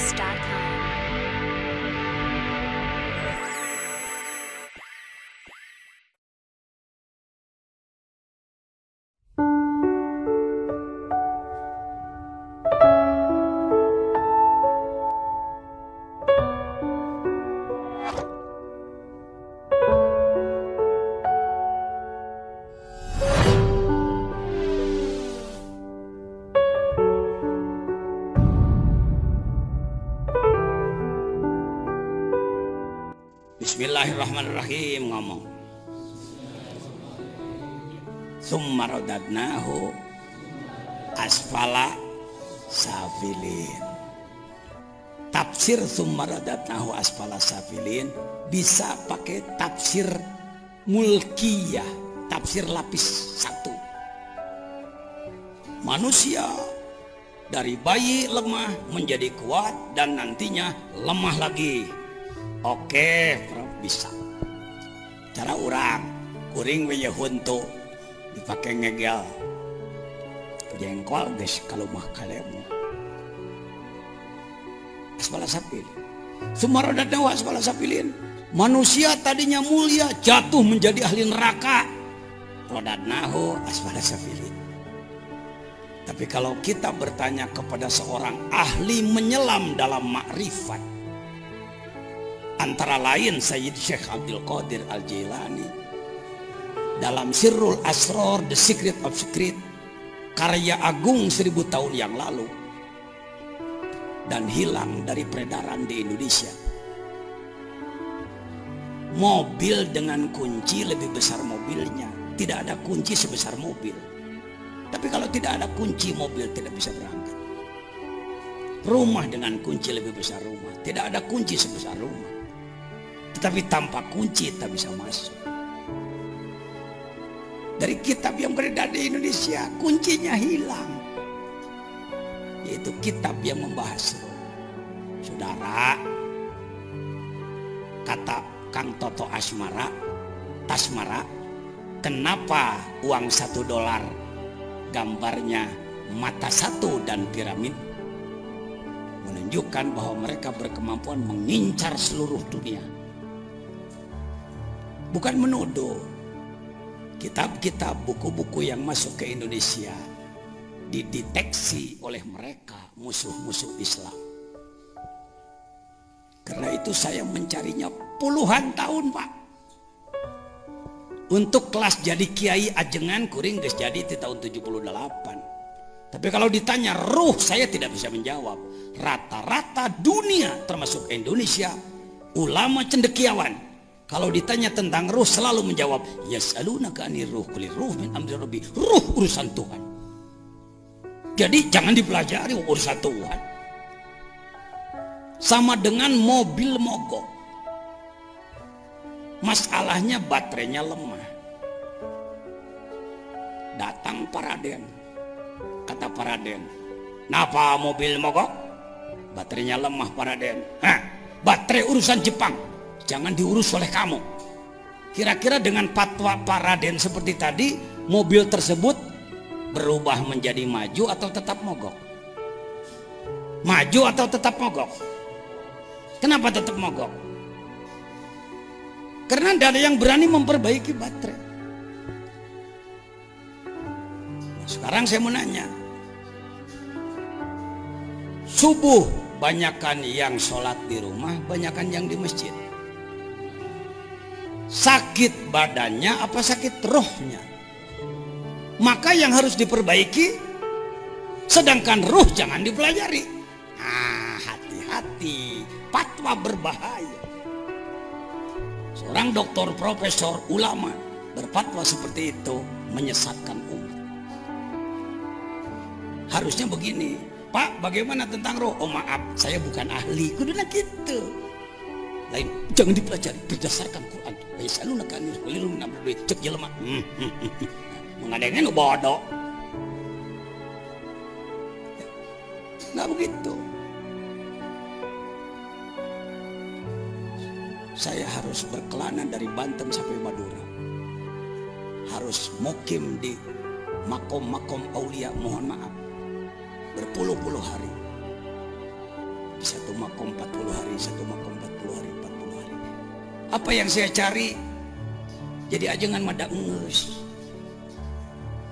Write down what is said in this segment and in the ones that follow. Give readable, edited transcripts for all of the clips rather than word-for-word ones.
SoundCloudMix.com. Bismillahirrahmanirrahim. Ngomong summa radadnahu asfala safilin. Tafsir summa radadnahu asfala safilin bisa pakai tafsir mulkiyah, tafsir lapis satu. Manusia dari bayi lemah menjadi kuat dan nantinya lemah lagi. Oke, Prof, bisa. Cara orang, kuring we huntu dipakai ngegel. Jengkol guys kalau mah kalemu. Asfala safilin. Sumaradadnahu asfala safilin. Manusia tadinya mulia jatuh menjadi ahli neraka. Radadnahu asfala safilin. Tapi kalau kita bertanya kepada seorang ahli menyelam dalam makrifat, antara lain Sayyid Syekh Abdul Qadir Al-Jailani dalam Sirrul Asror, The Secret of Secret, karya agung 1000 tahun yang lalu dan hilang dari peredaran di Indonesia. Mobil dengan kunci lebih besar mobilnya, tidak ada kunci sebesar mobil. Tapi kalau tidak ada kunci, mobil tidak bisa berangkat. Rumah dengan kunci lebih besar rumah, tidak ada kunci sebesar rumah. Tetapi tanpa kunci tak bisa masuk. Dari kitab yang beredar di Indonesia, kuncinya hilang. Yaitu kitab yang membahas roh. Saudara, kata Kang Toto Tasmara, kenapa uang $1 gambarnya mata satu dan piramid? Menunjukkan bahwa mereka berkemampuan mengincar seluruh dunia. Bukan menuduh. Kitab-kitab, buku-buku yang masuk ke Indonesia dideteksi oleh mereka musuh-musuh Islam. Karena itu saya mencarinya puluhan tahun, Pak. Untuk kelas jadi kiai ajengan kuring geus jadi di tahun 78. Tapi kalau ditanya ruh, saya tidak bisa menjawab. Rata-rata dunia termasuk Indonesia ulama cendekiawan, kalau ditanya tentang ruh selalu menjawab yas'alunaka 'anir ruh qul ruh min amri rabbi. Ruh urusan Tuhan. Jadi jangan dipelajari urusan Tuhan. Sama dengan mobil mogok. Masalahnya baterainya lemah. Datang Paraden. Kata Paraden, "Napa mobil mogok?" Baterainya lemah, Paraden. "Hah, baterai urusan Jepang. Jangan diurus oleh kamu." Kira-kira dengan fatwa Paraden seperti tadi, mobil tersebut berubah menjadi maju atau tetap mogok? Maju atau tetap mogok? Kenapa tetap mogok? Karena tidak ada yang berani memperbaiki baterai. Nah, sekarang saya mau nanya, subuh banyakan yang sholat di rumah, banyakan yang di masjid. Sakit badannya apa sakit rohnya? Maka yang harus diperbaiki, sedangkan ruh jangan dipelajari. Hati-hati, fatwa berbahaya. Seorang doktor, profesor, ulama berfatwa seperti itu menyesatkan umat. Harusnya begini, "Pak, bagaimana tentang roh?" "Oh maaf, saya bukan ahli." Kuduna gitu. Lain, jangan dipelajari berdasarkan Quran. Yas'alunaka 'anil ruh qul ruh min amri rabbi. Cek jelema. Mengadengan bodoh. Nggak begitu. Saya harus berkelana dari Banten sampai Madura. Harus mukim di makom-makom aulia, mohon maaf, berpuluh-puluh hari. satu makom 40 hari, satu makom 40 hari, 40 hari. Apa yang saya cari? Jadi ajengan madak ngeus.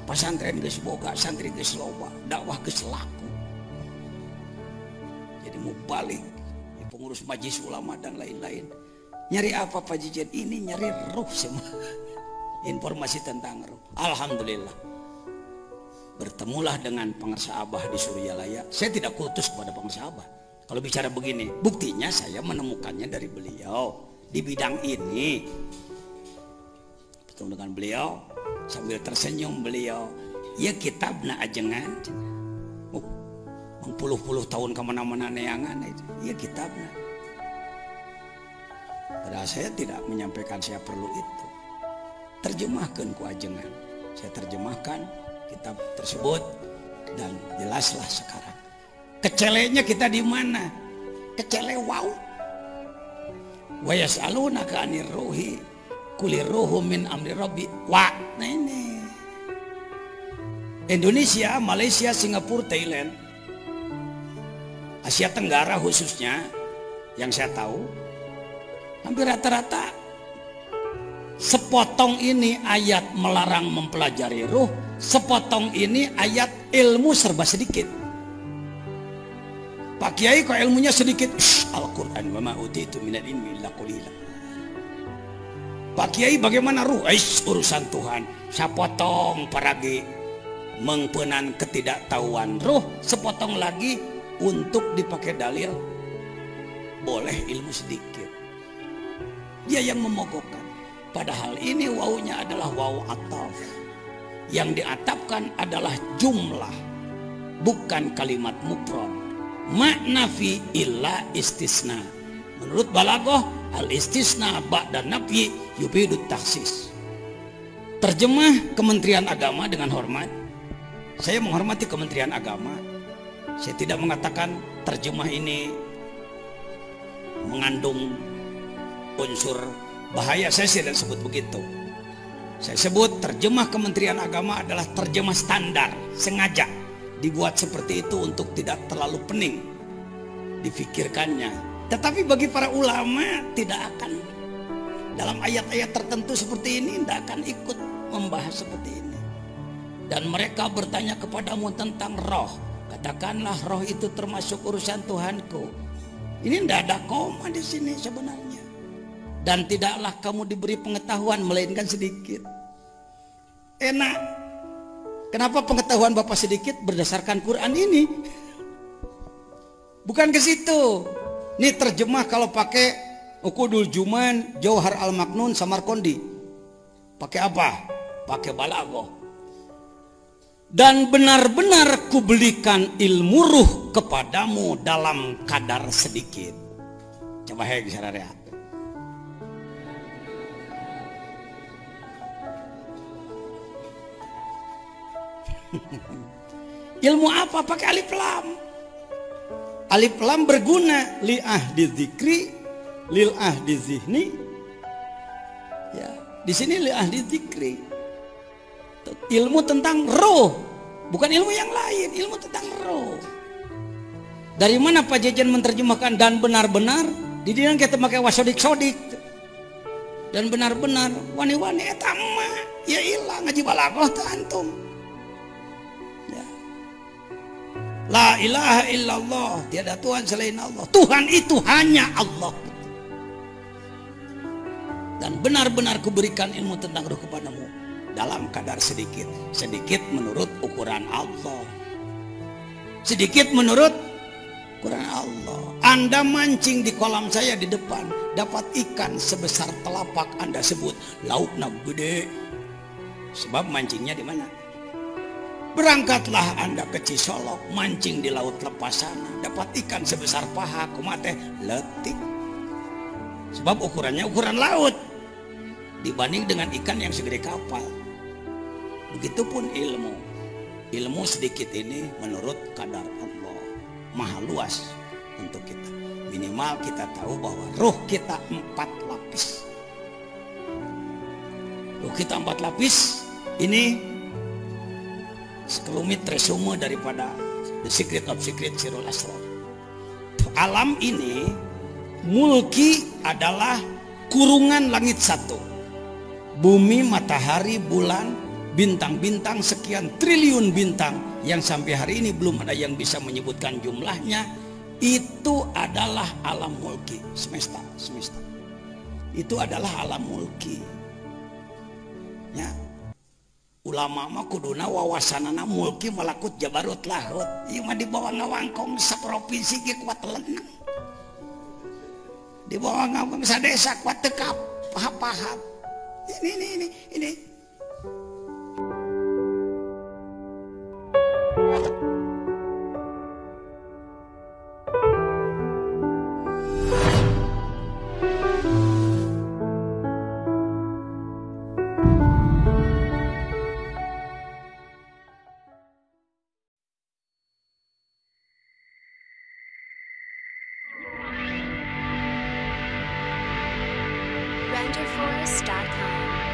Pasantren geus boga, santri geus loba, dakwah geus laku. Jadi mau balik pengurus majelis ulama dan lain-lain. Nyari apa Pak Jijen? Ini nyari ruh semua. Informasi tentang ruh. Alhamdulillah. Bertemulah dengan pengarsa Abah di Suryalaya. Saya tidak kutus kepada pengarsa Abah. Kalau bicara begini, buktinya saya menemukannya dari beliau di bidang ini. Bertemu dengan beliau sambil tersenyum beliau. Ya kitabna ajengan. Puluh-puluh tahun kemana-mana neangan itu. Ya kitabna. Padahal saya tidak menyampaikan saya perlu itu. Terjemahkan ku ajengan. Saya terjemahkan kitab tersebut dan jelaslah sekarang. Kecelenya kita di mana? Kecele wow. Wa yas'alunaka 'anir ruhi kulir ruhu min amri rabbi. Wah, nah ini. Indonesia, Malaysia, Singapura, Thailand, Asia Tenggara khususnya yang saya tahu hampir rata-rata sepotong ini ayat melarang mempelajari ruh, sepotong ini ayat ilmu serba sedikit. Pak Kiai kok ilmunya sedikit? Al-Quran wa ma utitu minal ilmi illa qalila. Pak Kiai bagaimana ruh? Urusan Tuhan. Sapotong paragi mengpenan ketidaktahuan ruh, sepotong lagi untuk dipakai dalil boleh ilmu sedikit. Dia yang memogokkan. Padahal ini wawunya adalah wawu ataf. Yang diatapkan adalah jumlah, bukan kalimat mufrad. Makna fi illa istisna. Menurut balaghah, al istisna ba'da nafyi yufidut takhsis. Terjemah Kementerian Agama dengan hormat. Saya menghormati Kementerian Agama. Saya tidak mengatakan terjemah ini mengandung unsur bahaya, saya tidak sebut begitu. Saya sebut terjemah Kementerian Agama adalah terjemah standar, sengaja dibuat seperti itu untuk tidak terlalu pening difikirkannya. Tetapi bagi para ulama tidak akan, dalam ayat-ayat tertentu seperti ini tidak akan ikut membahas seperti ini. Dan mereka bertanya kepadamu tentang roh, katakanlah roh itu termasuk urusan Tuhanku. Ini tidak ada koma di sini sebenarnya. Dan tidaklah kamu diberi pengetahuan melainkan sedikit. Enak. Kenapa pengetahuan Bapak sedikit? Berdasarkan Quran ini. Bukan ke situ. Ini terjemah kalau pakai Uqudul Juman, Jauhar Al-Maknun, Samarqandi. Pakai apa? Pakai balaghah. Dan benar-benar kubelikan ilmu ruh kepadamu dalam kadar sedikit. Coba hei sararea. Ilmu apa? Pakai alif lam. Alif lam berguna li ahdi dzikri lil ahdi zihni. Ya, di sini li ahdi dzikri. Ilmu tentang roh, bukan ilmu yang lain, ilmu tentang roh. Dari mana Pak Jejen menerjemahkan dan benar-benar? Di dinan kita pakai wasodik-sodik. Dan benar-benar wani-wani eta mah ya ilang ngaji balaghah teh antum. La ilaha illallah, tiada Tuhan selain Allah. Tuhan itu hanya Allah. Dan benar-benar kuberikan ilmu tentang ruh kepadamu dalam kadar sedikit. Sedikit menurut ukuran Allah. Sedikit menurut ukuran Allah. Anda mancing di kolam saya di depan, dapat ikan sebesar telapak Anda sebut laukna gede. Sebab mancingnya di mana? Berangkatlah Anda ke Cisolok, mancing di laut lepas sana, dapat ikan sebesar paha, kumateh letik. Sebab ukurannya ukuran laut dibanding dengan ikan yang segede kapal. Begitupun ilmu. Ilmu sedikit ini menurut kadar Allah, maha luas untuk kita. Minimal kita tahu bahwa ruh kita 4 lapis. Ruh kita 4 lapis. Ini sekelumit resume daripada The Secret of Secret Sirul Asrar. alam ini, mulki adalah kurungan langit satu, bumi, matahari, bulan, bintang-bintang, sekian triliun bintang yang sampai hari ini belum ada yang bisa menyebutkan jumlahnya. Itu adalah alam mulki, semesta. Itu adalah alam mulki. Ya. Ulama mah kuduna wawasanana mulki malakut jabarut lahut. Ieu mah di bawah ngawangkong saprovinsi ge kuat lenang. Di bawah ngawangkong sadesa kuat teu paham. Ini. RenderForest.com